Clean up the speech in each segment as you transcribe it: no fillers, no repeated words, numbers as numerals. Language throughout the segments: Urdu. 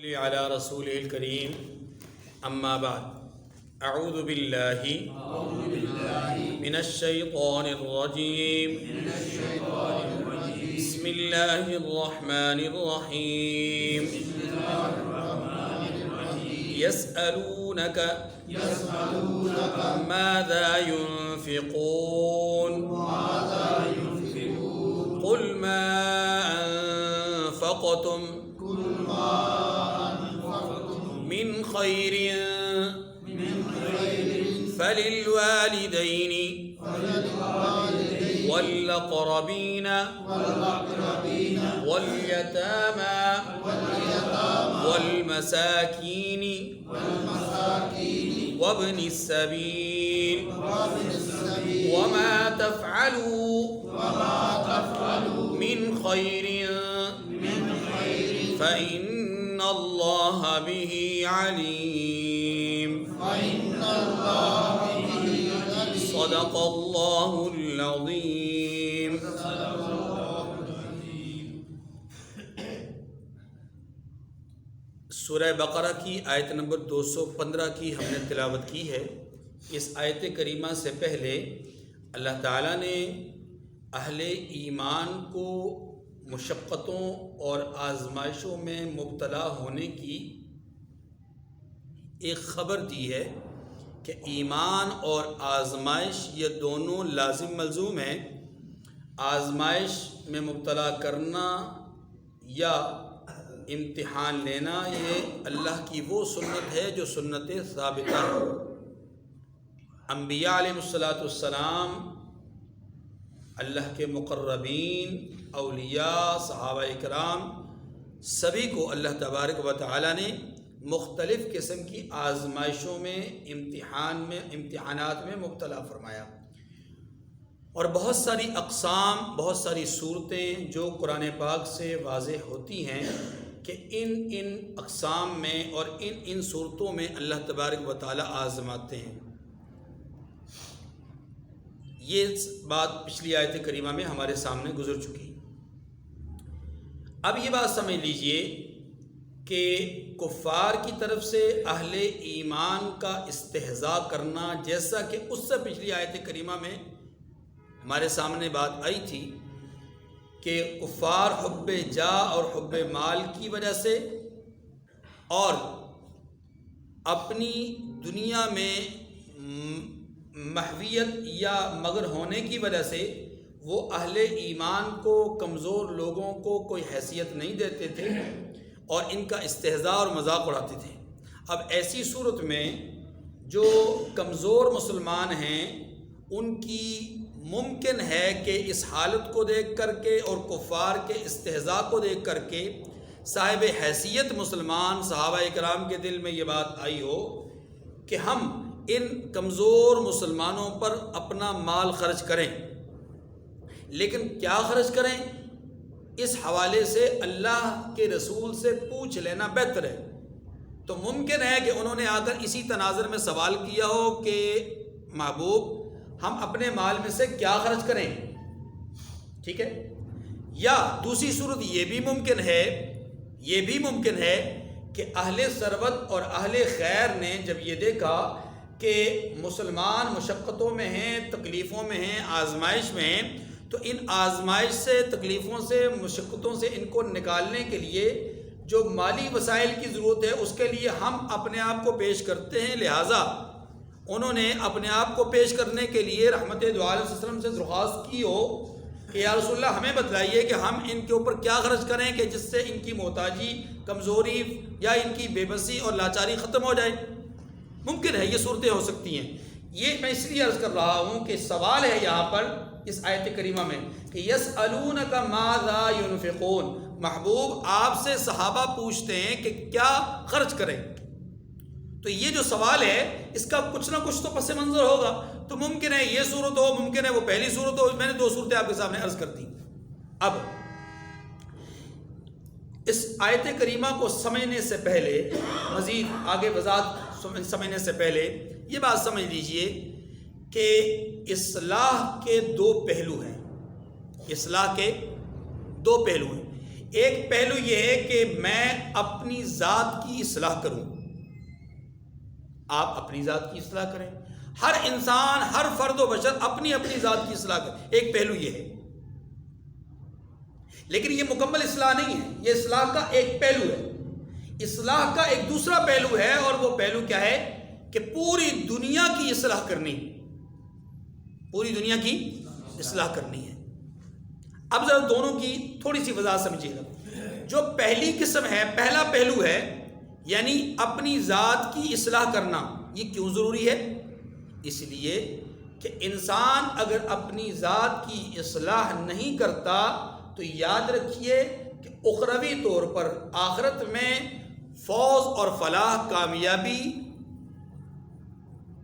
على رسوله الكريم أما بعد أعوذ بالله من الشيطان الرجيم بسم الله الرحمن الرحيم يسألونك ماذا ينفقون قل ما أنفقتم من خير فللوالدين والأقربين واليتامى والمساكين وابن السبيل وما تفعلوا من خير فإن الله به عليم صدق الله العظيم. سورہ بقرہ کی آیت نمبر 215 کی ہم نے تلاوت کی ہے. اس آیت کریمہ سے پہلے اللہ تعالیٰ نے اہل ایمان کو مشقتوں اور آزمائشوں میں مبتلا ہونے کی ایک خبر دی ہے کہ ایمان اور آزمائش یہ دونوں لازم ملزوم ہیں. آزمائش میں مبتلا کرنا یا امتحان لینا یہ اللہ کی وہ سنت ہے جو سنت ثابتہ ہے. انبیاء علیہ السلام اللہ کے مقربین، اولیاء، صحابہ اکرام سبھی کو اللہ تبارک و تعالی نے مختلف قسم کی آزمائشوں میں امتحانات میں مبتلا فرمایا. اور بہت ساری اقسام، بہت ساری صورتیں جو قرآن پاک سے واضح ہوتی ہیں کہ ان اقسام میں اور ان صورتوں میں اللہ تبارک و تعالی آزماتے ہیں. یہ بات پچھلی آیت کریمہ میں ہمارے سامنے گزر چکی. اب یہ بات سمجھ لیجئے کہ کفار کی طرف سے اہل ایمان کا استہزاء کرنا، جیسا کہ اس سے پچھلی آیت کریمہ میں ہمارے سامنے بات آئی تھی کہ کفار حب جاہ اور حب مال کی وجہ سے اور اپنی دنیا میں محویت یا مگر ہونے کی وجہ سے وہ اہل ایمان کو، کمزور لوگوں کو کوئی حیثیت نہیں دیتے تھے اور ان کا استہزاء اور مذاق اڑاتے تھے. اب ایسی صورت میں جو کمزور مسلمان ہیں ان کی ممکن ہے کہ اس حالت کو دیکھ کر کے اور کفار کے استہزاء کو دیکھ کر کے صاحب حیثیت مسلمان صحابہ اکرام کے دل میں یہ بات آئی ہو کہ ہم ان کمزور مسلمانوں پر اپنا مال خرچ کریں. لیکن کیا خرچ کریں؟ اس حوالے سے اللہ کے رسول سے پوچھ لینا بہتر ہے. تو ممکن ہے کہ انہوں نے آ کر اسی تناظر میں سوال کیا ہو کہ محبوب ہم اپنے مال میں سے کیا خرچ کریں. ٹھیک ہے. یا دوسری صورت یہ بھی ممکن ہے کہ اہل ثروت اور اہل خیر نے جب یہ دیکھا کہ مسلمان مشقتوں میں ہیں، تکلیفوں میں ہیں، آزمائش میں ہیں، تو ان آزمائش سے، تکلیفوں سے، مشقتوں سے ان کو نکالنے کے لیے جو مالی وسائل کی ضرورت ہے اس کے لیے ہم اپنے آپ کو پیش کرتے ہیں. لہٰذا انہوں نے اپنے آپ کو پیش کرنے کے لیے رحمت دو عالم صلی اللہ علیہ وسلم سے درخواست کی ہو کہ یا رسول اللہ ہمیں بتلائیے کہ ہم ان کے اوپر کیا خرچ کریں کہ جس سے ان کی محتاجی، کمزوری یا ان کی بے بسی اور لاچاری ختم ہو جائے. ممکن ہے یہ صورتیں ہو سکتی ہیں. یہ میں اس لیے عرض کر رہا ہوں کہ سوال ہے یہاں پر اس آیت کریمہ میں کہ یسألونک ماذا ينفقون. محبوب آپ سے صحابہ پوچھتے ہیں کہ کیا خرچ کریں. تو یہ جو سوال ہے اس کا کچھ نہ کچھ تو پس منظر ہوگا. تو ممکن ہے یہ صورت ہو، ممکن ہے وہ پہلی صورت ہو. میں نے دو صورتیں آپ کے سامنے عرض کر دی. اب اس آیت کریمہ کو سمجھنے سے پہلے، مزید آگے وضاحت سمجھنے سے پہلے یہ بات سمجھ لیجئے کہ اصلاح کے دو پہلو ہیں. اصلاح کے دو پہلو ہیں. ایک پہلو یہ ہے کہ میں اپنی ذات کی اصلاح کروں، آپ اپنی ذات کی اصلاح کریں، ہر انسان، ہر فرد و بشر اپنی اپنی ذات کی اصلاح کرے، ایک پہلو یہ ہے۔ لیکن یہ مکمل اصلاح نہیں ہے، یہ اصلاح کا ایک پہلو ہے۔ اصلاح کا ایک دوسرا پہلو ہے، اور وہ پہلو کیا ہے کہ پوری دنیا کی اصلاح کرنی، پوری دنیا کی اصلاح کرنی ہے۔ اب ذرا دونوں کی تھوڑی سی وضاحت سمجھیے گا۔ جو پہلی قسم ہے، پہلا پہلو ہے، یعنی اپنی ذات کی اصلاح کرنا، یہ کیوں ضروری ہے؟ اس لیے کہ انسان اگر اپنی ذات کی اصلاح نہیں کرتا تو یاد رکھیے کہ اخروی طور پر آخرت میں فوز اور فلاح، کامیابی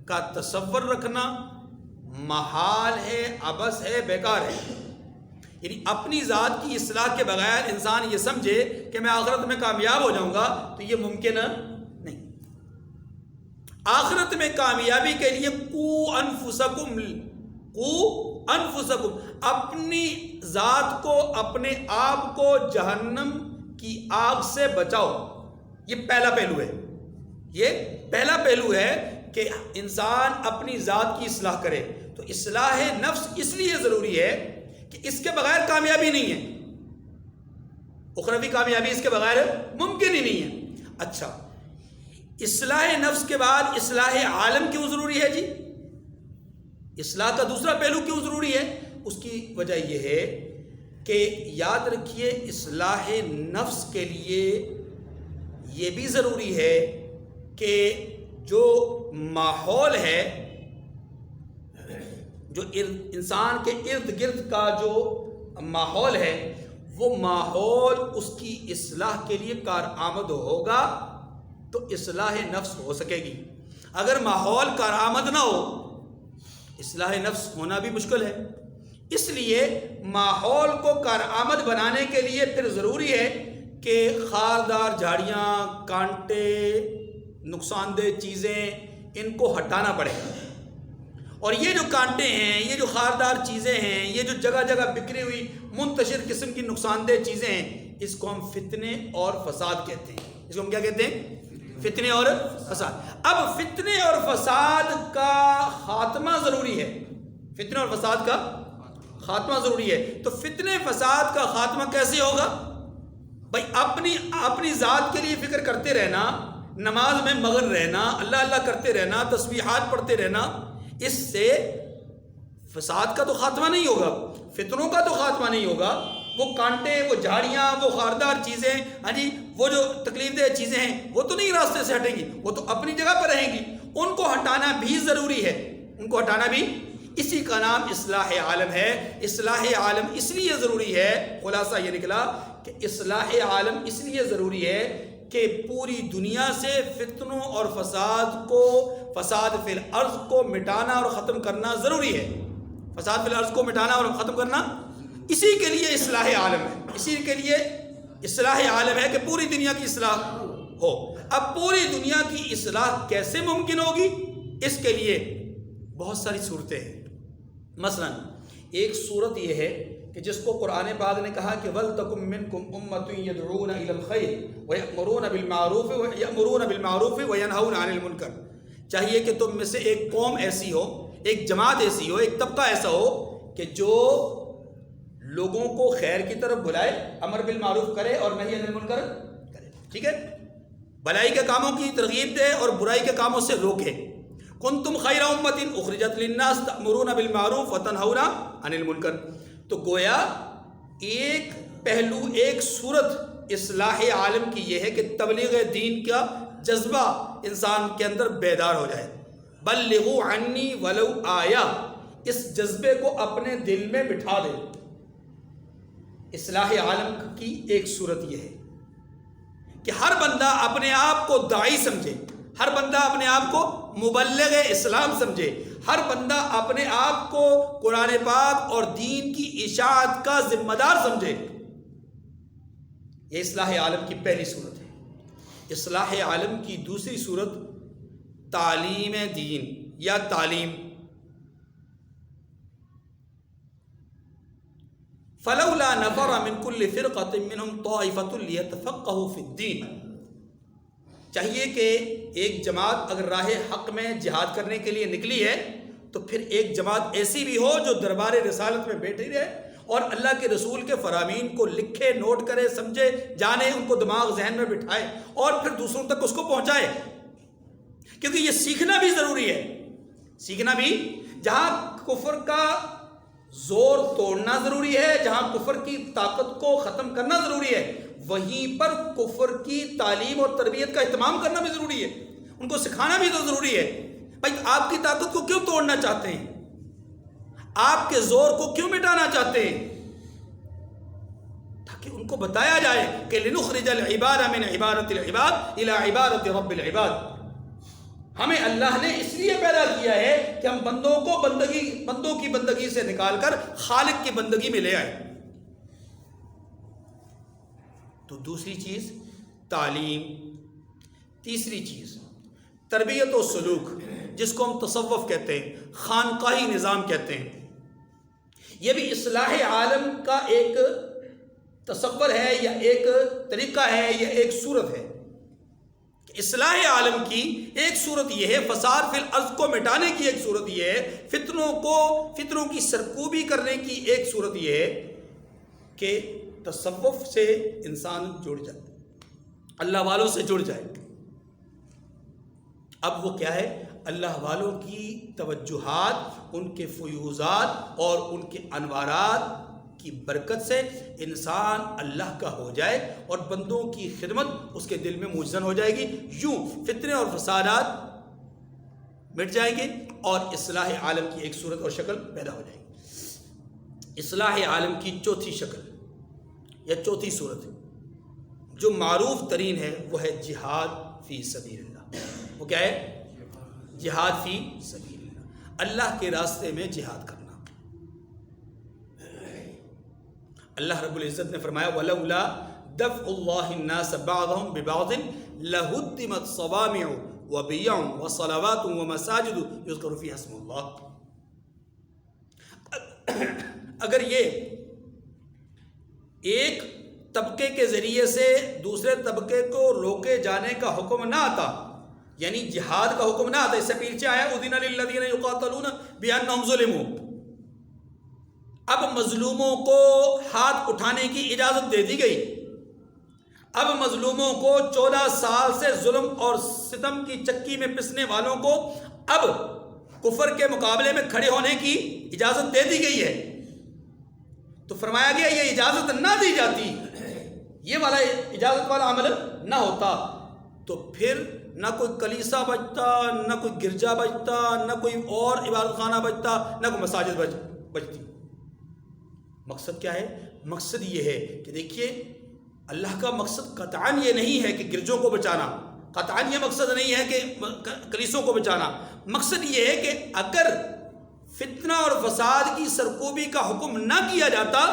کا تصور رکھنا محال ہے، عبث ہے، بیکار ہے۔ یعنی اپنی ذات کی اصلاح کے بغیر انسان یہ سمجھے کہ میں آخرت میں کامیاب ہو جاؤں گا تو یہ ممکن نہیں۔ آخرت میں کامیابی کے لیے قو انفسکم، اپنی ذات کو، اپنے آپ کو جہنم کی آگ سے بچاؤ، یہ پہلا پہلو ہے۔ یہ پہلا پہلو ہے کہ انسان اپنی ذات کی اصلاح کرے۔ تو اصلاح نفس اس لیے ضروری ہے کہ اس کے بغیر کامیابی نہیں ہے، اخروی کامیابی اس کے بغیر ممکن ہی نہیں ہے۔ اچھا، اصلاح نفس کے بعد اصلاح عالم کیوں ضروری ہے جی؟ اصلاح کا دوسرا پہلو کیوں ضروری ہے؟ اس کی وجہ یہ ہے کہ یاد رکھیے اصلاح نفس کے لیے یہ بھی ضروری ہے کہ جو ماحول ہے، جو انسان کے ارد گرد کا جو ماحول ہے، وہ ماحول اس کی اصلاح کے لیے کارآمد ہوگا تو اصلاح نفس ہو سکے گی۔ اگر ماحول کارآمد نہ ہو، اصلاح نفس ہونا بھی مشکل ہے۔ اس لیے ماحول کو کارآمد بنانے کے لیے پھر ضروری ہے کہ خاردار جھاڑیاں، کانٹے، نقصان دہ چیزیں، ان کو ہٹانا پڑے گا۔ اور یہ جو کانٹے ہیں، یہ جو خاردار چیزیں ہیں، یہ جو جگہ جگہ بکھری ہوئی منتشر قسم کی نقصان دہ چیزیں ہیں، اس کو ہم فتنے اور فساد کہتے ہیں۔ اس کو ہم کیا کہتے ہیں؟ فتنے اور فساد۔ اب فتنے اور فساد کا خاتمہ ضروری ہے، فتنے اور فساد کا خاتمہ ضروری ہے۔ تو فتنے فساد کا خاتمہ کیسے ہوگا؟ بھائی اپنی ذات کے لیے فکر کرتے رہنا، نماز میں مغن رہنا، اللہ اللہ کرتے رہنا، تسبیحات پڑھتے رہنا، اس سے فساد کا تو خاتمہ نہیں ہوگا، فتنوں کا تو خاتمہ نہیں ہوگا۔ وہ کانٹے، وہ جھاڑیاں، وہ خاردار چیزیں، ہاں جی، وہ جو تکلیف دہ چیزیں ہیں، وہ تو نہیں راستے سے ہٹیں گی، وہ تو اپنی جگہ پر رہیں گی۔ ان کو ہٹانا بھی ضروری ہے، ان کو ہٹانا بھی، اسی کا نام اصلاح عالم ہے۔ اصلاح عالم اس لیے ضروری ہے، خلاصہ یہ نکلا کہ اصلاح عالم اس لیے ضروری ہے کہ پوری دنیا سے فتنوں اور فساد فی الارض کو مٹانا اور ختم کرنا ضروری ہے۔ فساد فی الارض کو مٹانا اور ختم کرنا، اسی کے لیے اصلاح عالم ہے، اسی کے لیے اصلاح عالم ہے کہ پوری دنیا کی اصلاح ہو۔ اب پوری دنیا کی اصلاح کیسے ممکن ہوگی؟ اس کے لیے بہت ساری صورتیں ہیں۔ مثلا ایک صورت یہ ہے کہ جس کو قرآن پاک نے کہا کہ وَلْتَكُمْ مِنْكُمْ أُمَّةٌ يَدْعُونَ إِلَى الْخَيْرِ وَيَأْمُرُونَ بِالْمَعْرُوفِ وَيَنْهَوْنَ عَنِ الْمُنْكَرِ، چاہیے کہ تم میں سے ایک قوم ایسی ہو، ایک جماعت ایسی ہو، ایک طبقہ ایسا ہو کہ جو لوگوں کو خیر کی طرف بلائے، امر بالمعروف کرے اور نہی عن المنکر کرے، ٹھیک ہے، بھلائی کے کاموں کی ترغیب دے اور برائی کے کاموں سے روکے۔ کنتم خیر امۃ اخرجت للناس تأمرون بالمعروف وتنہون عن المنکر۔ تو گویا ایک پہلو، ایک صورت اصلاح عالم کی یہ ہے کہ تبلیغ دین کا جذبہ انسان کے اندر بیدار ہو جائے۔ بلغوا عنی ولو آیا، اس جذبے کو اپنے دل میں بٹھا دے۔ اصلاح عالم کی ایک صورت یہ ہے کہ ہر بندہ اپنے آپ کو داعی سمجھے، ہر بندہ اپنے آپ کو مبلغ اسلام سمجھے، ہر بندہ اپنے آپ کو قرآن پاک اور دین کی اشاعت کا ذمہ دار سمجھے۔ یہ اصلاح عالم کی پہلی صورت ہے۔ اصلاح عالم کی دوسری صورت تعلیم دین یا تعلیم۔ فلولا نفر من كل فرقة منهم طائفة ليتفقهوا في الدين. چاہیے کہ ایک جماعت اگر راہ حق میں جہاد کرنے کے لیے نکلی ہے تو پھر ایک جماعت ایسی بھی ہو جو دربار رسالت میں بیٹھی رہے اور اللہ کے رسول کے فرامین کو لکھے، نوٹ کرے، سمجھے، جانے، ان کو دماغ ذہن میں بٹھائے اور پھر دوسروں تک اس کو پہنچائے. کیونکہ یہ سیکھنا بھی ضروری ہے. سیکھنا بھی، جہاں کفر کا زور توڑنا ضروری ہے، جہاں کفر کی طاقت کو ختم کرنا ضروری ہے، وہیں پر کفر کی تعلیم اور تربیت کا اہتمام کرنا بھی ضروری ہے. ان کو سکھانا بھی تو ضروری ہے. بھائی آپ کی طاقت کو کیوں توڑنا چاہتے ہیں؟ آپ کے زور کو کیوں مٹانا چاہتے ہیں؟ تاکہ ان کو بتایا جائے کہ لنخرج العباد من عبادت العباد الى عبادت رب العباد. ہمیں اللہ نے اس لیے پیدا کیا ہے کہ ہم بندوں کی بندگی سے نکال کر خالق کی بندگی میں لے آئے. تو دوسری چیز تعلیم. تیسری چیز تربیت و سلوک، جس کو ہم تصوف کہتے ہیں، خانقاہی نظام کہتے ہیں. یہ بھی اصلاح عالم کا ایک تصور ہے یا ایک طریقہ ہے یا ایک صورت ہے. اصلاح عالم کی ایک صورت یہ ہے، فساد فی الارض کو مٹانے کی ایک صورت یہ ہے، فطروں کی سرکوبی کرنے کی ایک صورت یہ ہے کہ تصوف سے انسان جڑ جائے، اللہ والوں سے جڑ جائے. اب وہ کیا ہے؟ اللہ والوں کی توجہات، ان کے فیوضات اور ان کے انوارات کی برکت سے انسان اللہ کا ہو جائے اور بندوں کی خدمت اس کے دل میں موجزن ہو جائے گی. یوں فتنے اور فسادات مٹ جائیں گے اور اصلاح عالم کی ایک صورت اور شکل پیدا ہو جائے گی. اصلاح عالم کی چوتھی شکل یا چوتھی صورت جو معروف ترین ہے وہ ہے جہاد فی سبیل اللہ. وہ کیا ہے؟ جہاد فی سبیل اللہ، اللہ کے راستے میں جہاد کرنا. اللہ رب العزت نے فرمایا وَلَوْلَا دَفْعُ اللَّهِ النَّاسَ بَعْضَهُمْ بِبَعْضٍ لَهُدِّمَتْ صَوَامِعُ وَبِيَعٌ وَصَلَوَاتٌ وَمَسَاجِدُ يُذْكَرُ فِيهَا اسْمُ اللَّهِ. اگر یہ ایک طبقے کے ذریعے سے دوسرے طبقے کو روکے جانے کا حکم نہ آتا، یعنی جہاد کا حکم نہ آتا، اس سے پیچھے آیا اُذِنَ لِلَّذِينَ يُقَاتَلُونَ بِأَنَّهُمْ ظُلِمُوا. اب مظلوموں کو ہاتھ اٹھانے کی اجازت دے دی گئی. اب مظلوموں کو 14 سال سے ظلم اور ستم کی چکی میں پسنے والوں کو اب کفر کے مقابلے میں کھڑے ہونے کی اجازت دے دی گئی ہے. تو فرمایا گیا یہ اجازت نہ دی جاتی، یہ والا اجازت والا عمل نہ ہوتا تو پھر نہ کوئی کلیسا بچتا، نہ کوئی گرجا بچتا، نہ کوئی اور عبادت خانہ بچتا، نہ کوئی مساجد بچتی. مقصد کیا ہے؟ مقصد یہ ہے کہ دیکھیے اللہ کا مقصد قطعاً یہ نہیں ہے کہ گرجوں کو بچانا، قطعاً یہ مقصد نہیں ہے کہ کلیسوں کو بچانا. مقصد یہ ہے کہ اگر فتنہ اور فساد کی سرکوبی کا حکم نہ کیا جاتا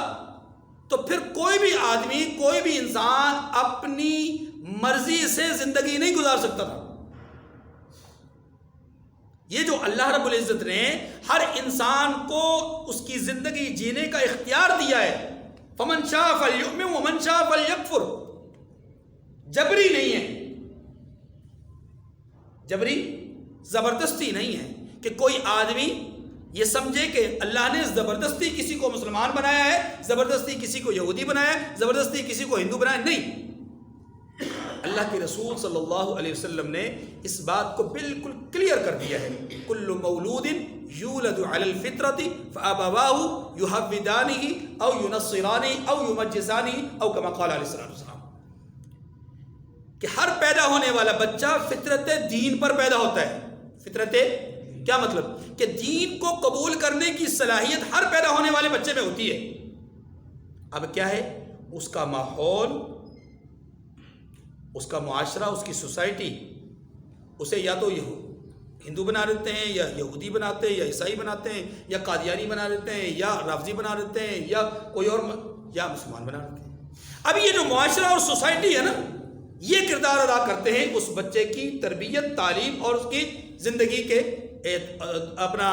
تو پھر کوئی بھی آدمی، کوئی بھی انسان اپنی مرضی سے زندگی نہیں گزار سکتا تھا. یہ جو اللہ رب العزت نے ہر انسان کو اس کی زندگی جینے کا اختیار دیا ہے، فمن شاء فلیؤمن ومن شاء فلیکفر، جبری نہیں ہے، جبری زبردستی نہیں ہے کہ کوئی آدمی یہ سمجھے کہ اللہ نے زبردستی کسی کو مسلمان بنایا ہے، زبردستی کسی کو یہودی بنایا ہے، زبردستی کسی کو ہندو بنایا. نہیں، اللہ کے رسول صلی اللہ علیہ وسلم نے اس بات کو بالکل کلیئر کر دیا ہے. کل مولود یولد علی الفطرۃ فابواہ یحودانہ او ینصرانہ او یمجسانہ او کما قال علیہ الصلوۃ والسلام، کہ ہر پیدا ہونے والا بچہ فطرت دین پر پیدا ہوتا ہے. فطرت کیا مطلب؟ کہ دین کو قبول کرنے کی صلاحیت ہر پیدا ہونے والے بچے میں ہوتی ہے. اب کیا ہے؟ اس کا ماحول، اس کا معاشرہ، اس کی سوسائٹی اسے یا تو ہندو بنا دیتے ہیں یا یہودی بناتے ہیں یا عیسائی بناتے ہیں یا قادیانی بنا دیتے ہیں یا رافضی بنا دیتے ہیں یا کوئی اور یا مسلمان بنا دیتے ہیں. اب یہ جو معاشرہ اور سوسائٹی ہے نا، یہ کردار ادا کرتے ہیں اس بچے کی تربیت، تعلیم اور اس کی زندگی کے ایک اپنا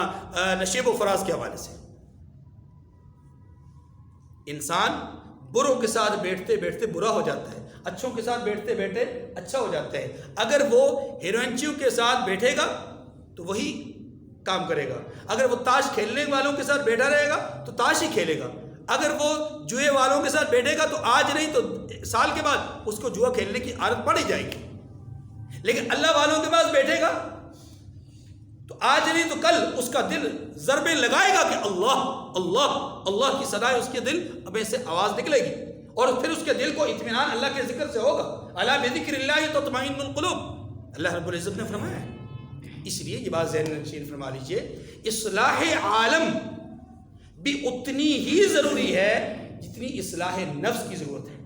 نشیب و فراز کے حوالے سے. انسان بروں کے ساتھ بیٹھتے بیٹھتے برا ہو جاتا ہے، اچھوں کے ساتھ بیٹھتے بیٹھتے اچھا ہو جاتا ہے۔ اگر وہ ہیروئنچیوں کے ساتھ بیٹھے گا تو وہی کام کرے گا، اگر وہ تاش کھیلنے والوں کے ساتھ بیٹھا رہے گا تو تاش ہی کھیلے گا، اگر وہ جوئے والوں کے ساتھ بیٹھے گا تو آج نہیں تو سال کے بعد اس کو جوا کھیلنے کی عادت پڑ ہی جائے گی۔ لیکن اللہ والوں کے پاس بیٹھے گا تو آج نہیں تو کل اس کا دل ضربے لگائے گا کہ اللہ اللہ اللہ کی صدائے اس کے دل اب سے آواز نکلے گی، اور پھر اس کے دل کو اطمینان اللہ کے ذکر سے ہوگا۔ الا بذکر اللہ تطمئن القلوب، اللہ رب العزت نے فرمایا ہے۔ اس لیے یہ بات ذہن نشین فرما لیجئے، اصلاح عالم بھی اتنی ہی ضروری ہے جتنی اصلاح نفس کی ضرورت ہے۔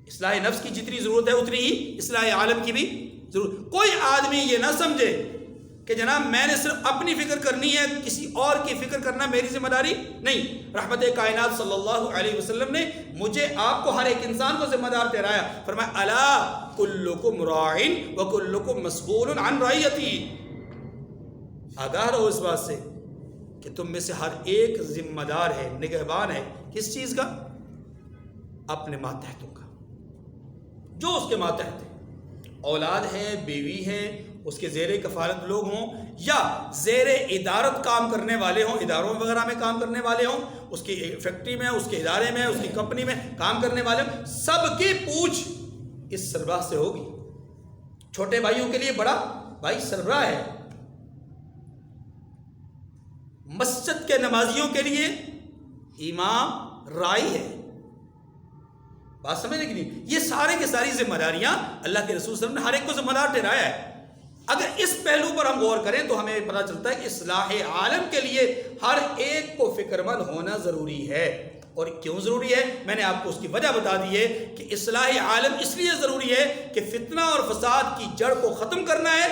اصلاح نفس کی جتنی ضرورت ہے اتنی ہی اصلاح عالم کی بھی ضرورت۔ کوئی آدمی یہ نہ سمجھے کہ جناب میں نے صرف اپنی فکر کرنی ہے، کسی اور کی فکر کرنا میری ذمہ داری نہیں۔ رحمت کائنات صلی اللہ علیہ وسلم نے مجھے آپ کو ہر ایک انسان کو ذمہ دار ٹھہرایا، فرمایا الا کلکم راعٍ وکلکم مسئول عن رعیتہ، آگاہ رہو اس بات سے کہ تم میں سے ہر ایک ذمہ دار ہے، نگہبان ہے، کس چیز کا؟ اپنے ماتحتوں کا، جو اس کے ماتحت ہے، اولاد ہے، بیوی ہے، اس کے زیر کفالت لوگ ہوں یا زیر ادارت کام کرنے والے ہوں، اداروں وغیرہ میں کام کرنے والے ہوں، اس کی فیکٹری میں، اس کے ادارے میں، اس کی کمپنی میں کام کرنے والے ہوں، سب کی پوچھ اس سربراہ سے ہوگی۔ چھوٹے بھائیوں کے لیے بڑا بھائی سربراہ ہے، مسجد کے نمازیوں کے لیے امام رائی ہے، بات سمجھنے کی نہیں؟ یہ سارے کے ساری ذمہ داریاں اللہ کے رسول صلی اللہ علیہ وسلم نے ہر ایک کو ذمہ دار ٹھہرایا ہے۔ اگر اس پہلو پر ہم غور کریں تو ہمیں پتہ چلتا ہے کہ اصلاح عالم کے لیے ہر ایک کو فکر مند ہونا ضروری ہے۔ اور کیوں ضروری ہے؟ میں نے آپ کو اس کی وجہ بتا دی ہے کہ اصلاح عالم اس لیے ضروری ہے کہ فتنہ اور فساد کی جڑ کو ختم کرنا ہے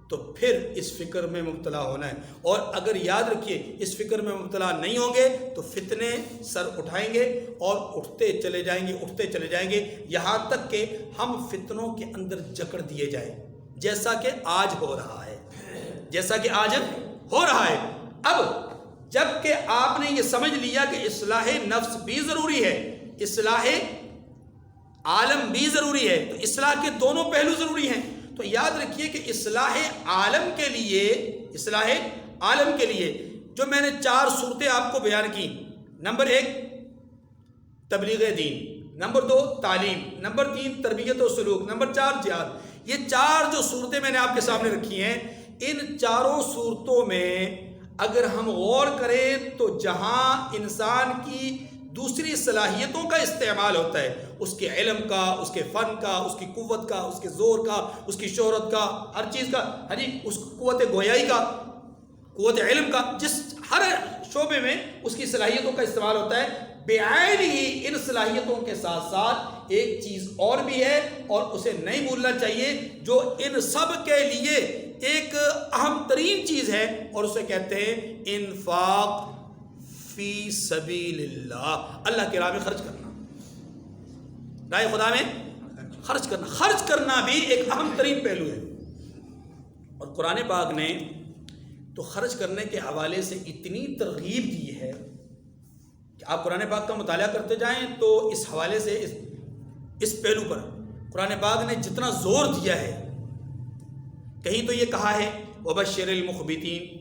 تو پھر اس فکر میں مبتلا ہونا ہے، اور اگر یاد رکھیے اس فکر میں مبتلا نہیں ہوں گے تو فتنے سر اٹھائیں گے اور اٹھتے چلے جائیں گے، اٹھتے چلے جائیں گے، یہاں تک کہ ہم فتنوں کے اندر جکڑ دیے جائیں، جیسا کہ آج ہو رہا ہے، جیسا کہ آج ہو رہا ہے۔ اب جب کہ آپ نے یہ سمجھ لیا کہ اصلاح نفس بھی ضروری ہے، اصلاح عالم بھی ضروری ہے، تو اصلاح کے دونوں پہلو ضروری ہیں، تو یاد رکھیے کہ اصلاح عالم کے لیے، اصلاح عالم کے لیے جو میں نے 4 صورتیں آپ کو بیان کی، نمبر 1 تبلیغ دین، نمبر 2 تعلیم، نمبر 3 تربیت و سلوک، نمبر 4 جہاد، یہ 4 جو صورتیں میں نے آپ کے سامنے رکھی ہیں، ان چاروں صورتوں میں اگر ہم غور کریں تو جہاں انسان کی دوسری صلاحیتوں کا استعمال ہوتا ہے، اس کے علم کا، اس کے فن کا، اس کی قوت کا، اس کے زور کا، اس کی شہرت کا، ہر چیز کا، ہاں جی، اس قوت گویائی کا، قوت علم کا، جس ہر شعبے میں اس کی صلاحیتوں کا استعمال ہوتا ہے، بعین ہی ان صلاحیتوں کے ساتھ ساتھ ایک چیز اور بھی ہے اور اسے نہیں بھولنا چاہیے، جو ان سب کے لیے ایک اہم ترین چیز ہے، اور اسے کہتے ہیں انفاق فی سبیل اللہ، اللہ کی راہ میں خرچ کرنا، راہ خدا میں خرچ کرنا، خرچ کرنا بھی ایک اہم ترین پہلو ہے۔ اور قرآن پاک نے تو خرچ کرنے کے حوالے سے اتنی ترغیب دی ہے کہ آپ قرآن پاک کا مطالعہ کرتے جائیں تو اس حوالے سے اس پہلو پر قرآن پاک نے جتنا زور دیا ہے، کہیں تو یہ کہا ہے وبشر المخبتین،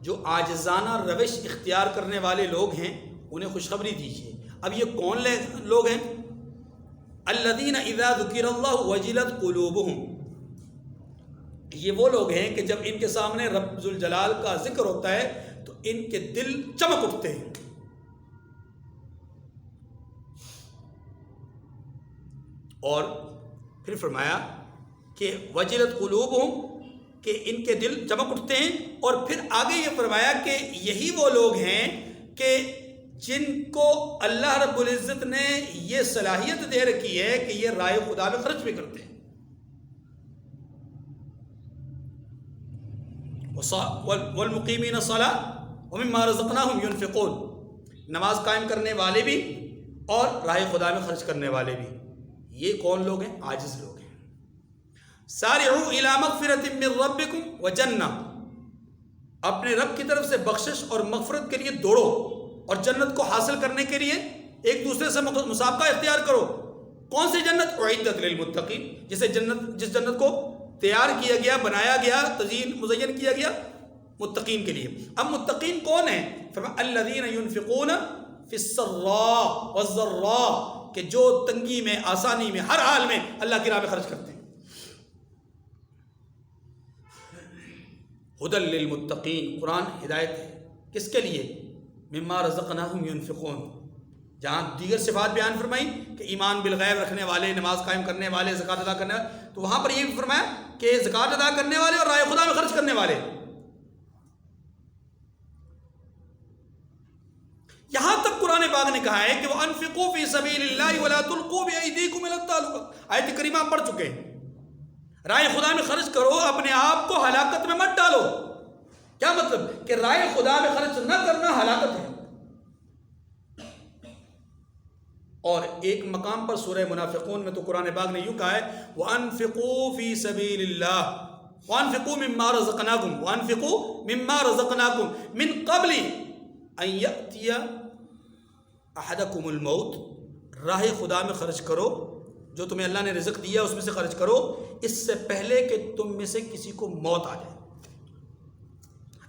جو عاجزانہ روش اختیار کرنے والے لوگ ہیں انہیں خوشخبری دیجیے۔ اب یہ کون لوگ ہیں؟ الذین اذا ذکر اللہ وجلت قلوبہم، یہ وہ لوگ ہیں کہ جب ان کے سامنے رب ذوالجلال کا ذکر ہوتا ہے تو ان کے دل چمک اٹھتے ہیں۔ اور پھر فرمایا کہ وجلت قلوبہم، کہ ان کے دل چمک اٹھتے ہیں، اور پھر آگے یہ فرمایا کہ یہی وہ لوگ ہیں کہ جن کو اللہ رب العزت نے یہ صلاحیت دے رکھی ہے کہ یہ راہ خدا میں خرچ بھی کرتے ہیں۔ والمقیمین الصلاۃ ومما رزقناہم ينفقون، نماز قائم کرنے والے بھی اور راہ خدا میں خرچ کرنے والے بھی، یہ کون لوگ ہیں؟ عاجز لوگ ہیں۔ سارعوا الی مغفرۃ من ربکم وجنہ، اپنے رب کی طرف سے بخشش اور مغفرت کے لیے دوڑو، اور جنت کو حاصل کرنے کے لیے ایک دوسرے سے مسابقہ اختیار کرو. کون سی جنت؟ اعدت للمتقین، جس جنت کو تیار کیا گیا، بنایا گیا، مزین کیا گیا متقین کے لیے. اب متقین کون ہیں؟ فرمایا الذین ينفقون فی السراء والضراء، کہ جو تنگی میں، آسانی میں، ہر حال میں اللہ کی راہ میں خرچ کرتے ہیں. ہدی للمتقین، قرآن ہدایت ہے کس کے لیے؟ مما رزقناہم ينفقون. جہاں دیگر صفات بیان فرمائی کہ ایمان بالغیب رکھنے والے، نماز قائم کرنے والے، زکوٰۃ ادا کرنے والے، تو وہاں پر یہ بھی فرمایا کہ زکوٰۃ ادا کرنے والے اور راہ خدا میں خرچ کرنے والے. یہاں تک قرآن پاک نے کہا ہے کہ وَأَنفِقُوا فِي سَبِيلِ اللَّهِ وَلَا تُلْقُوا بِأَيْدِيكُمْ إِلَى التَّهْلُكَةِ. آیت کریمہ ہم پڑھ چکے ہیں. راہ خدا میں خرچ کرو، اپنے آپ کو ہلاکت میں مت ڈالو. کیا مطلب؟ کہ راہ خدا میں خرچ نہ کرنا ہلاکت ہے. اور ایک مقام پر سورہ منافقون میں تو قرآن پاک نے یوں کہا ہے وَأَنفِقُوا فِي سَبِيلِ اللَّهِ وَأَنفِقُوا مِمَّا رَزَقْنَاكُمْ وَأَنفِقُوا مِمَّا رَزَقْنَاكُمْ مِن قَبْلِ أَن يَأْتِيَ أَحَدَكُمُ الْمَوْتُ. راہ خدا میں خرچ کرو، جو تمہیں اللہ نے رزق دیا اس میں سے خرچ کرو، اس سے پہلے کہ تم میں سے کسی کو موت آ جائے.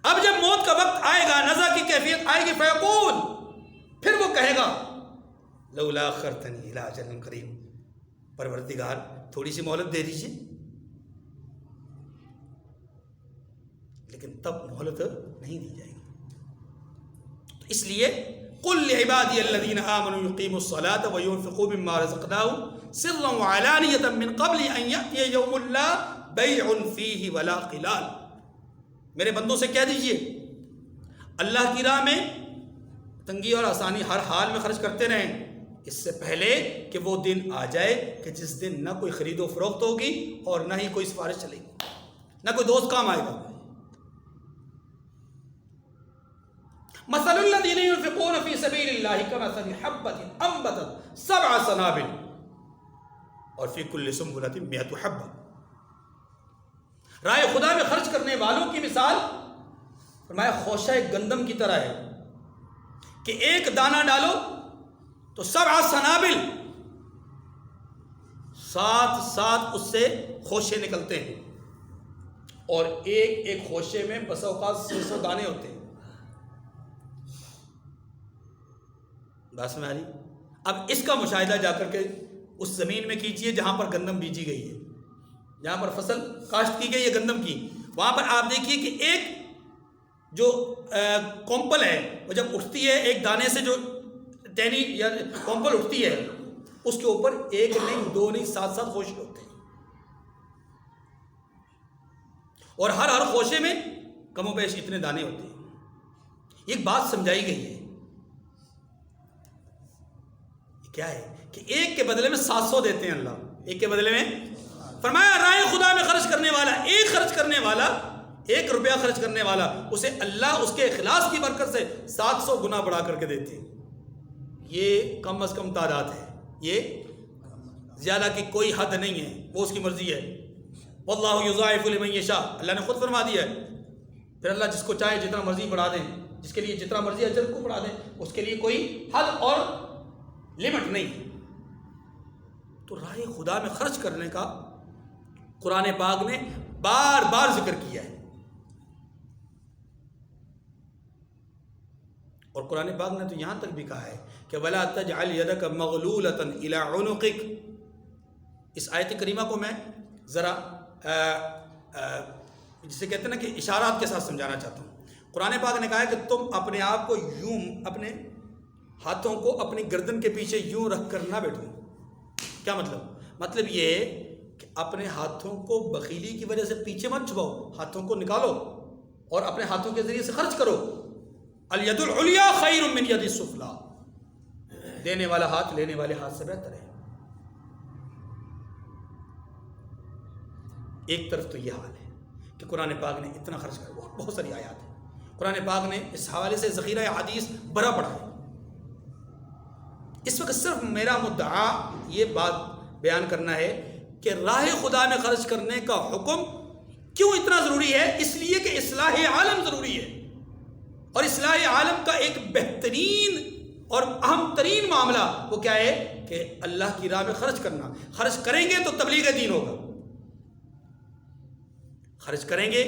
اب جب موت کا وقت آئے گا، نزع کی کیفیت آئے گی، فیقول، پھر وہ کہے گا لولا اخرتنی الی اجل قریب، پروردگار تھوڑی سی مہلت دے دیجیے. لیکن تب مہلت نہیں دی جائے گی. تو اس لیے قل لعبادی الذین آمنوا یقیموا الصلاة وینفقوا مما رزقناہم سرا وعلانیۃ من قبل ان یأتی یوم لا بیع فیہ ولا خلال. میرے بندوں سے کہہ دیجئے اللہ کی راہ میں تنگی اور آسانی ہر حال میں خرچ کرتے رہیں، اس سے پہلے کہ وہ دن آ جائے کہ جس دن نہ کوئی خرید و فروخت ہوگی اور نہ ہی کوئی سفارش چلے گی، نہ کوئی دوست کام آئے گا. مثل الذین ينفقون فی سبیل اللہ کمثل حبۃ انبتت سبع سنابل اور فی کل سنبلۃ مئۃ حبۃ. راہ خدا میں خرچ کرنے والوں کی مثال فرمایا خوشہ گندم کی طرح ہے کہ ایک دانہ ڈالو تو سبع سنابل، سات اس سے خوشے نکلتے ہیں، اور ایک خوشے میں بسا اوقات 600 دانے ہوتے ہیں. بات میں آ رہی؟ اب اس کا مشاہدہ جا کر کے اس زمین میں کیجئے جہاں پر گندم بیجی گئی ہے، جہاں پر فصل کاشت کی گئی ہے گندم کی. وہاں پر آپ دیکھیے کہ ایک جو کومپل ہے وہ جب اٹھتی ہے، ایک دانے سے جو ٹہنی یا کومپل اٹھتی ہے، اس کے اوپر ایک نہیں، دو نہیں، 7 خوشے ہوتے ہیں، اور ہر خوشے میں کم و بیش اتنے دانے ہوتے ہیں. ایک بات سمجھائی گئی ہے، کیا ہے کہ ایک کے بدلے میں 700 دیتے ہیں اللہ. ایک کے بدلے میں فرمایا راہ خدا میں خرچ کرنے والا، ایک روپیہ خرچ کرنے والا، اسے اللہ اس کے اخلاص کی برکت سے 700 گنا بڑھا کر کے دیتے ہیں. یہ کم از کم تعداد ہے، یہ زیادہ کی کوئی حد نہیں ہے، وہ اس کی مرضی ہے. واللہ یضاعف لمن یشاء، اللہ نے خود فرما دیا ہے. پھر اللہ جس کو چاہے جتنا مرضی بڑھا دیں، جس کے لیے جتنا مرضی اجر کو بڑھا دیں، اس کے لیے کوئی حد اور لمٹ نہیں. تو راہ خدا میں خرچ کرنے کا قرآن پاک نے بار بار ذکر کیا ہے، اور قرآن پاک نے تو یہاں تک بھی کہا ہے کہ وَلَا تَجْعَلْ يَدَكَ مَغْلُولَةً إِلَىٰ عُنُقِكَ. اس آیت کریمہ کو میں ذرا جسے کہتے ہیں نا کہ اشارات کے ساتھ سمجھانا چاہتا ہوں. قرآن پاک نے کہا ہے کہ تم اپنے آپ کو یوں، اپنے ہاتھوں کو اپنی گردن کے پیچھے یوں رکھ کر نہ بیٹھو. کیا مطلب یہ ہے کہ اپنے ہاتھوں کو بخیلی کی وجہ سے پیچھے مت چھپاؤ، ہاتھوں کو نکالو اور اپنے ہاتھوں کے ذریعے سے خرچ کرو. الید العلیٰ خیر من ید السفلیٰ، دینے والا ہاتھ لینے والے ہاتھ سے بہتر ہے. ایک طرف تو یہ حال ہے کہ قرآن پاک نے اتنا خرچ کیا، بہت ساری آیات ہیں قرآن پاک نے اس حوالے سے ذخیرہ حدیث بھرا پڑا ہے. اس وقت صرف میرا مدعا یہ بات بیان کرنا ہے کہ راہ خدا میں خرچ کرنے کا حکم کیوں اتنا ضروری ہے. اس لیے کہ اصلاح عالم ضروری ہے. اور اصلاح عالم کا ایک بہترین اور اہم ترین معاملہ وہ کیا ہے کہ اللہ کی راہ میں خرچ کرنا. خرچ کریں گے تو تبلیغ دین ہوگا, خرچ کریں گے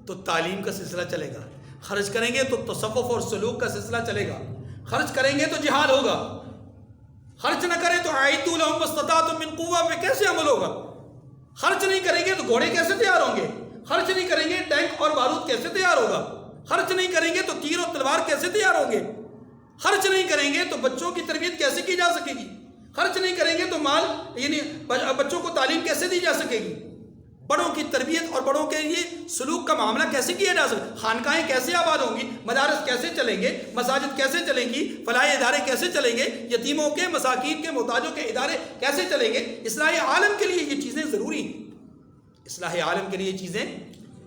تو تعلیم کا سلسلہ چلے گا, خرچ کریں گے تو تصوف اور سلوک کا سلسلہ چلے گا, خرچ کریں گے تو جہاد ہوگا. خرچ نہ کریں تو اعدوا لهم ما استطعتم من قوہ میں کیسے عمل ہوگا؟ خرچ نہیں کریں گے تو گھوڑے کیسے تیار ہوں گے؟ خرچ نہیں کریں گے ٹینک اور بارود کیسے تیار ہوگا؟ خرچ نہیں کریں گے تو تیر اور تلوار کیسے تیار ہوں گے؟ خرچ نہیں کریں گے تو بچوں کی تربیت کیسے کی جا سکے گی؟ خرچ نہیں کریں گے تو مال یعنی بچوں کو تعلیم کیسے دی جا سکے گی؟ بڑوں کی تربیت اور بڑوں کے لیے سلوک کا معاملہ کیسے کیا جا سکے؟ خانقاہیں کیسے آباد ہوں گی؟ مدارس کیسے چلیں گے؟ مساجد کیسے چلیں گی؟ فلاحی ادارے کیسے چلیں گے؟ یتیموں کے, مساکین کے, محتاجوں کے ادارے کیسے چلیں گے؟ اصلاح عالم کے لیے یہ چیزیں ضروری ہیں. اصلاح عالم کے لیے یہ چیزیں,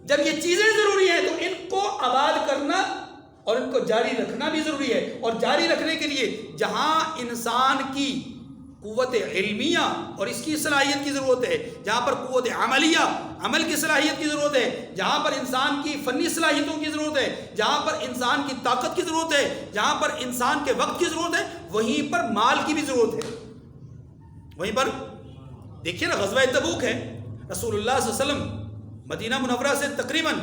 جب یہ چیزیں ضروری ہیں تو ان کو آباد کرنا اور ان کو جاری رکھنا بھی ضروری ہے. اور جاری رکھنے کے لیے جہاں انسان کی قوت علمیہ اور اس کی صلاحیت کی ضرورت ہے, جہاں پر قوت عملیہ عمل کی صلاحیت کی ضرورت ہے, جہاں پر انسان کی فنی صلاحیتوں کی ضرورت ہے, جہاں پر انسان کی طاقت کی ضرورت ہے, جہاں پر انسان کے وقت کی ضرورت ہے, وہیں پر مال کی بھی ضرورت ہے. وہیں پر دیکھیے نا, غزوہ تبوک ہے, رسول اللہ صلی اللہ علیہ وسلم مدینہ منورہ سے تقریباً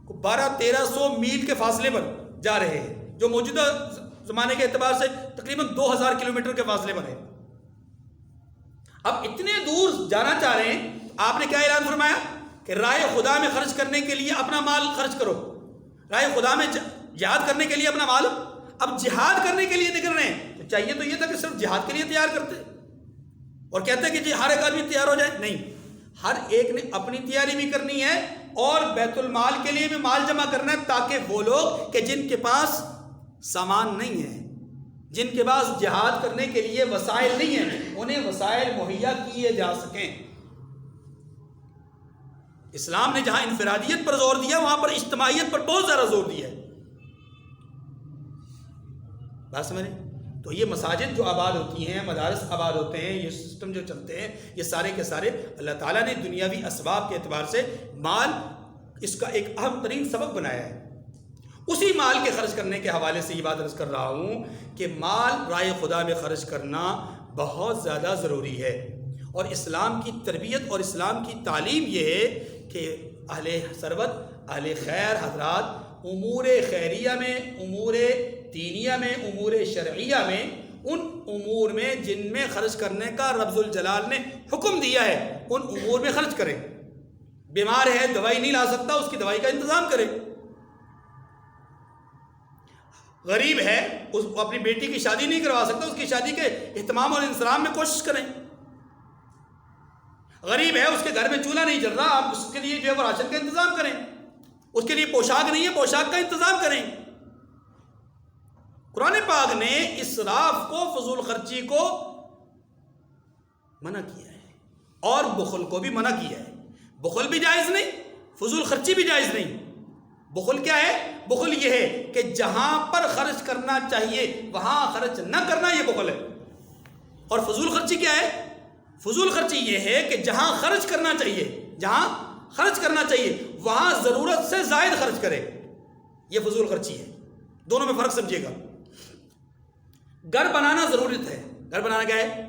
1200-1300 میل کے فاصلے پر جا رہے ہیں, جو موجودہ زمانے کے اعتبار سے تقریباً 2000 کلومیٹر کے فاصلے پر ہے. اب اتنے دور جانا چاہ رہے ہیں, آپ نے کیا اعلان فرمایا کہ راہ خدا میں خرچ کرنے کے لیے اپنا مال خرچ کرو, راہ خدا میں جہاد کرنے کے لیے اپنا مال. اب جہاد کرنے کے لیے نکل رہے ہیں تو چاہیے تو یہ تھا کہ صرف جہاد کے لیے تیار کرتے اور کہتے کہ جی ہر ایک آدمی تیار ہو جائے. نہیں, ہر ایک نے اپنی تیاری بھی کرنی ہے اور بیت المال کے لیے بھی مال جمع کرنا ہے, تاکہ وہ لوگ کہ جن کے پاس سامان نہیں ہے, جن کے پاس جہاد کرنے کے لیے وسائل نہیں ہیں, انہیں وسائل مہیا کیے جا سکیں. اسلام نے جہاں انفرادیت پر زور دیا وہاں پر اجتماعیت پر بہت زیادہ زور دیا ہے. بات سمجھ رہے؟ تو یہ مساجد جو آباد ہوتی ہیں, مدارس آباد ہوتے ہیں, یہ سسٹم جو چلتے ہیں, یہ سارے کے سارے اللہ تعالیٰ نے دنیاوی اسباب کے اعتبار سے مال اس کا ایک اہم ترین سبب بنایا ہے. اسی مال کے خرچ کرنے کے حوالے سے یہ بات عرض کر رہا ہوں کہ مال رائے خدا میں خرچ کرنا بہت زیادہ ضروری ہے. اور اسلام کی تربیت اور اسلام کی تعلیم یہ ہے کہ اہل ثروت, اہل خیر حضرات امور خیریہ میں, امور دینیہ میں, امور شرعیہ میں, ان امور میں جن میں خرچ کرنے کا رب ذوالجلال نے حکم دیا ہے ان امور میں خرچ کریں. بیمار ہے, دوائی نہیں لا سکتا, اس کی دوائی کا انتظام کریں. غریب ہے, اس اپنی بیٹی کی شادی نہیں کروا سکتا, اس کی شادی کے اہتمام اور انتظام میں کوشش کریں. غریب ہے, اس کے گھر میں چولہا نہیں جل رہا, آپ اس کے لیے جو ہے وہ راشن کا انتظام کریں. اس کے لیے پوشاک نہیں ہے, پوشاک کا انتظام کریں. قرآن پاک نے اسراف کو, فضول خرچی کو منع کیا ہے اور بخل کو بھی منع کیا ہے. بخل بھی جائز نہیں, فضول خرچی بھی جائز نہیں. بخل کیا ہے؟ بخل یہ ہے کہ جہاں پر خرچ کرنا چاہیے وہاں خرچ نہ کرنا, یہ بخل ہے. اور فضول خرچی کیا ہے؟ فضول خرچی یہ ہے کہ جہاں خرچ کرنا چاہیے, جہاں خرچ کرنا چاہیے وہاں ضرورت سے زائد خرچ کرے, یہ فضول خرچی ہے. دونوں میں فرق سمجھیے گا. گھر بنانا ضرورت ہے, گھر بنانا کیا ہے؟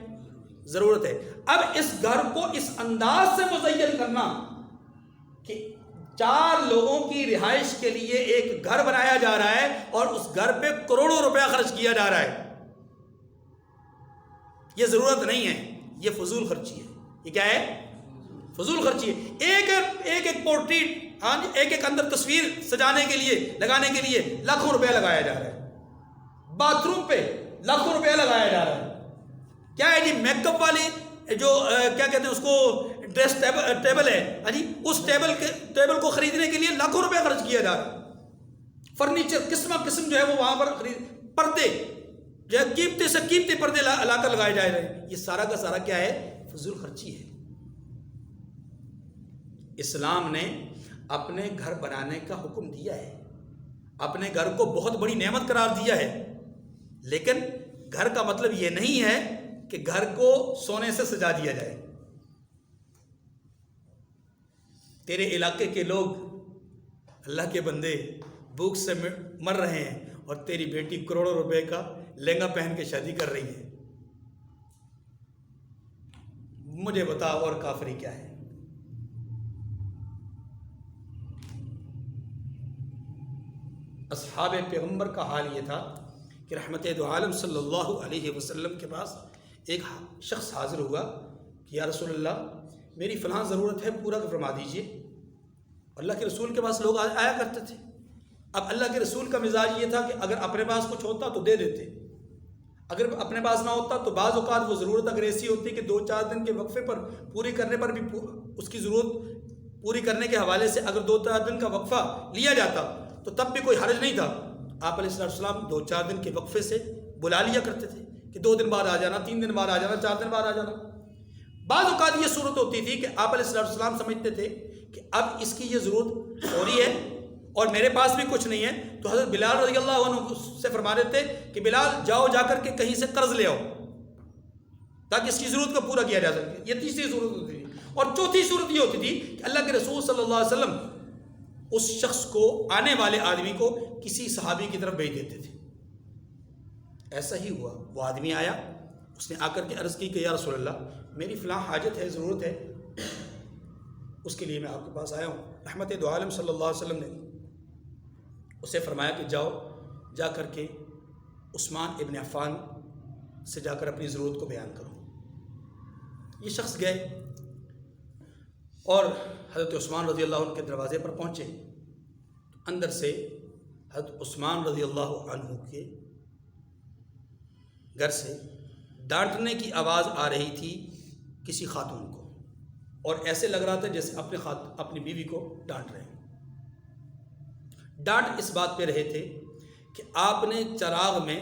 ضرورت ہے. اب اس گھر کو اس انداز سے مزین کرنا کہ 4 لوگوں کی رہائش کے لیے ایک گھر بنایا جا رہا ہے اور اس گھر پہ کروڑوں روپیہ خرچ کیا جا رہا ہے, یہ ضرورت نہیں ہے, یہ فضول خرچی ہے. یہ کیا ہے؟ فضول خرچی ہے. ایک پورٹریٹ, ایک ایک اندر تصویر سجانے کے لیے, لگانے کے لیے لاکھوں روپیہ لگایا جا رہا ہے. باتھ روم پہ لاکھوں روپیہ لگایا جا رہا ہے. کیا ہے جی؟ میک اپ والی جو کیا کہتے ہیں اس کو, ڈریس ٹیبل ہے, ہاں جی, اس ٹیبل کو خریدنے کے لیے لاکھوں روپے خرچ کیا جا رہا ہے. فرنیچر قسم جو ہے وہ وہاں پر پردے جو ہے قیمتی سے قیمتی پردے لا کر لگائے جا رہے ہیں. یہ سارا کا سارا کیا ہے؟ فضول خرچی ہے. اسلام نے اپنے گھر بنانے کا حکم دیا ہے, اپنے گھر کو بہت بڑی نعمت قرار دیا ہے, لیکن گھر کا مطلب یہ نہیں ہے کہ گھر کو سونے سے سجا دیا جائے. تیرے علاقے کے لوگ, اللہ کے بندے, بھوک سے مر رہے ہیں اور تیری بیٹی کروڑوں روپے کا لہنگا پہن کے شادی کر رہی ہے، مجھے بتا اور کافری کیا ہے؟ اصحاب پیغمبر کا حال یہ تھا کہ رحمت دو عالم صلی اللہ علیہ وسلم کے پاس ایک شخص حاضر ہوا کہ یا رسول اللہ میری فلاں ضرورت ہے، پورا فرما دیجئے۔ اللہ کے رسول کے پاس لوگ آیا کرتے تھے۔ اب اللہ کے رسول کا مزاج یہ تھا کہ اگر اپنے پاس کچھ ہوتا تو دے دیتے، اگر اپنے پاس نہ ہوتا تو بعض اوقات وہ ضرورت اگر ایسی ہوتی کہ 2-4 دن کے وقفے پر پوری کرنے پر بھی اس کی ضرورت پوری کرنے کے حوالے سے اگر 2-4 دن کا وقفہ لیا جاتا تو تب بھی کوئی حرج نہیں تھا۔ آپ علیہ السلام 2-4 دن کے وقفے سے بلا لیا کرتے تھے کہ 2 دن بعد آ جانا، 3 دن بعد آ جانا، 4 دن بعد آ جانا۔ بعض اوقات یہ صورت ہوتی تھی کہ آپ علیہ السلام سمجھتے تھے کہ اب اس کی یہ ضرورت فوری ہے اور میرے پاس بھی کچھ نہیں ہے، تو حضرت بلال رضی اللہ عنہ سے فرما دیتے کہ بلال جاؤ جا کر کے کہیں سے قرض لے آؤ تاکہ اس کی ضرورت کو پورا کیا جا سکے۔ یہ تیسری صورت ہوتی تھی۔ اور چوتھی صورت یہ ہوتی تھی کہ اللہ کے رسول صلی اللہ علیہ وسلم اس شخص کو، آنے والے آدمی کو کسی صحابی کی طرف بھیج دیتے تھے۔ ایسا ہی ہوا، وہ آدمی آیا، اس نے آ کر کے عرض کی کہ یا رسول اللہ میری فلاں حاجت ہے، ضرورت ہے، اس کے لیے میں آپ کے پاس آیا ہوں۔ رحمت دو عالم صلی اللہ علیہ وسلم نے اسے فرمایا کہ جاؤ جا کر کے عثمان ابن عفان سے جا کر اپنی ضرورت کو بیان کرو۔ یہ شخص گئے اور حضرت عثمان رضی اللہ عنہ کے دروازے پر پہنچے۔ اندر سے حضرت عثمان رضی اللہ عنہ کے گھر سے ڈانٹنے کی آواز آ رہی تھی کسی خاتون کو، اور ایسے لگ رہا تھا جیسے اپنی بیوی کو ڈانٹ رہے ہیں۔ ڈانٹ اس بات پہ رہے تھے کہ آپ نے چراغ میں